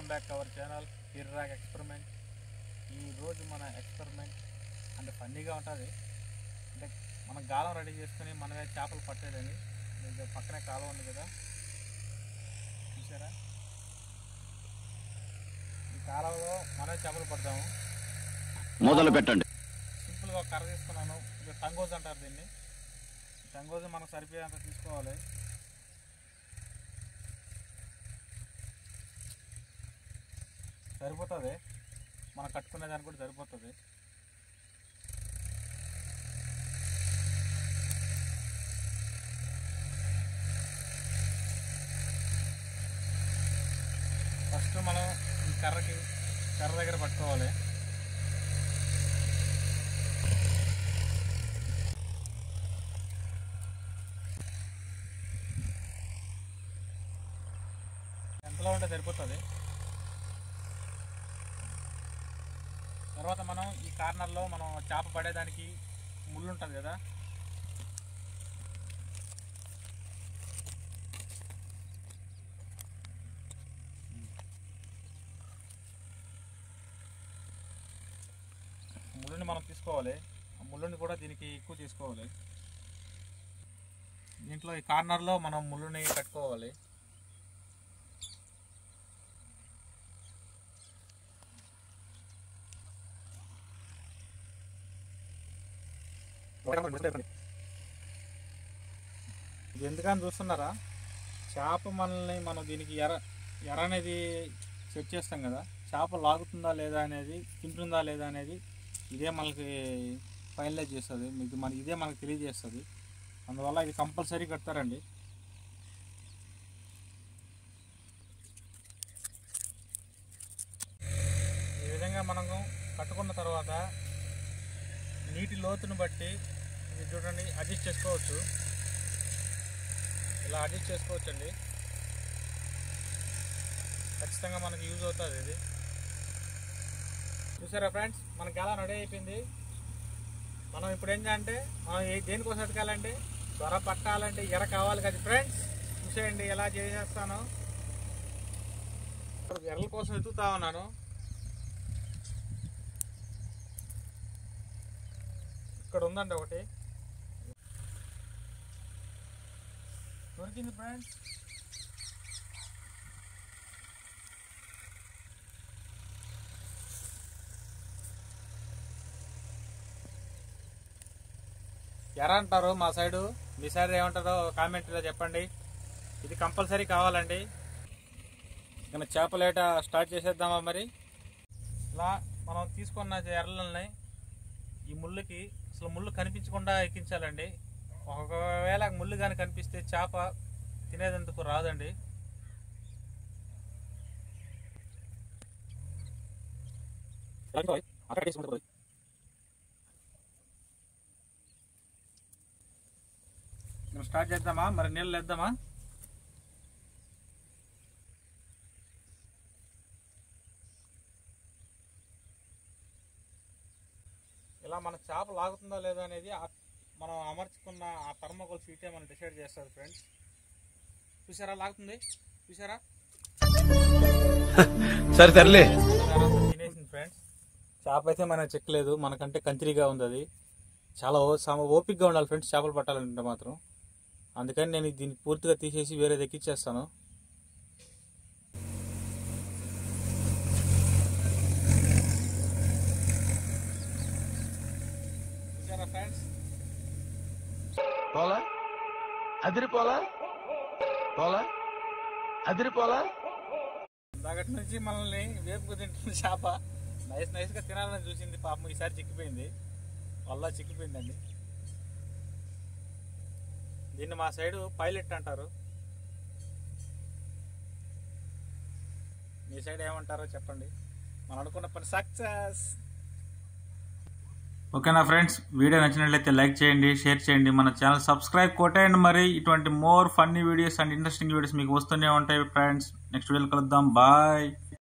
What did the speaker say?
Welcome back our channel హిర్రాగ్ experiment. ఈరోజు మన ఎక్స్పెరిమెంట్ అంటే ఫన్నీగా ఉంటుంది. అంటే మనం గాలం రెడీ చేసుకుని మనమే చేపలు పట్టేదని. మీకు పక్కనే కాలం ఉంది కదా, చూసారా? ఈ కాలంలో మనమే చేపలు పడతాము. మొదలు పెట్టండి. సింపుల్గా కర్ర తీసుకున్నాను. ఇది టంగోజ్ అంటారు దీన్ని. టంగోజ్ మనకు సరిపోయేంత తీసుకోవాలి. సరిపోతుంది, మనం కట్టుకునే దానికి కూడా సరిపోతుంది. ఫస్ట్ మనం ఈ కర్ర దగ్గర పట్టుకోవాలి. ఎంతలో ఉంటే సరిపోతుంది. తర్వాత మనం ఈ కార్నర్లో మనం చేప పడేదానికి ముళ్ళు ఉంటుంది కదా, ముళ్ళుని మనం తీసుకోవాలి. ఆ ముళ్ళుని కూడా దీనికి ఎక్కువ తీసుకోవాలి. దీంట్లో ఈ కార్నర్లో మనం ముళ్ళుని కట్టుకోవాలి. ఇది ఎందుకని చూస్తున్నారా? చేప మనల్ని మనం దీనికి ఎర అనేది సెట్ చేస్తాం కదా, చేప లాగుతుందా లేదా అనేది, తింటుందా లేదా అనేది ఇదే మనకి ఫైనలైజ్ చేస్తుంది. ఇదే మనకు తెలియజేస్తుంది. అందువల్ల ఇది కంపల్సరీ కడతారండి. ఈ విధంగా మనము కట్టుకున్న తర్వాత నీటి లోతును బట్టి ఇది చూడండి అడ్జస్ట్ చేసుకోవచ్చు. ఇలా అడ్జస్ట్ చేసుకోవచ్చు అండి. ఖచ్చితంగా మనకి యూజ్ అవుతుంది ఇది. చూసారా ఫ్రెండ్స్, మనకి ఎలా రెడీ అయిపోయింది. మనం ఇప్పుడు ఏంటంటే మనం దేనికోసం ఎతకాలంటే త్వర పట్టాలంటే ఎర కావాలి కదా ఫ్రెండ్స్. చూసేయండి ఎలా చేసేస్తాను. ఎర్రల కోసం ఎతుకుతా ఉన్నాను. ఇక్కడ ఉందండి ఒకటి, దొరికింది ఫ్రెండ్స్. ఎర అంటారు మా సైడు, మీ సైడ్ ఏమంటారో కామెంట్లో చెప్పండి. ఇది కంపల్సరీ కావాలండి. ఇక చేపలేట స్టార్ట్ చేసేద్దామా మరి. ఇలా మనం తీసుకున్న ఎర్రలని ఈ ముళ్ళుకి అసలు ముళ్ళు కనిపించకుండా ఎక్కించాలండి. ఒకవేళ ముళ్ళు కానీ కనిపిస్తే చేప తినేందుకు రాదండి. స్టార్ట్ చేద్దామా మరి, నీళ్ళు వేద్దామా? ఇలా మన చేప లాగుతుందా లేదా అనేది మనం అమర్చుకున్న ఆ థర్మోకోల్ షీటే మనం డిసైడ్ చేస్తారు ఫ్రెండ్స్. చూసారా లాగుతుంది, చూసారా? సరే తరలే తినేసింది ఫ్రెండ్స్. చేప అయితే మనం చెక్కలేదు, మనకంటే కంత్రిగా ఉంది. అది చాలా ఓపిక్గా ఉండాలి ఫ్రెండ్స్ చేపలు పట్టాలంటే మాత్రం. అందుకని నేను దీన్ని పూర్తిగా తీసేసి వేరే ఎక్కిచ్చేస్తాను. చూసారా ఫ్రెండ్స్, పోలా అదిరిపోలా, పోలా అదిరిపోలా. దాగటి నుంచి మనల్ని వేపుకు తింటున్న చేప నైస్గా తినాలని చూసింది. పాపం ఈసారి చిక్కిపోయింది, వల్ల చిక్కిపోయిందండి. దీన్ని మా సైడు పైలట్ అంటారు. మీ సైడ్ ఏమంటారో చెప్పండి. మనం అనుకున్న పని సక్సెస్. ఓకేనా ఫ్రెండ్స్, వీడియో నచ్చినట్లయితే లైక్ చేయండి, షేర్ చేయండి, మన ఛానల్ సబ్స్క్రైబ్ కొట్టేయండి. మరి ఇటువంటి more funny videos and interesting videos మీకు వస్తూనే ఉంటాయి ఫ్రెండ్స్. నెక్స్ట్ వీడియోలో కలుద్దాం. బాయ్.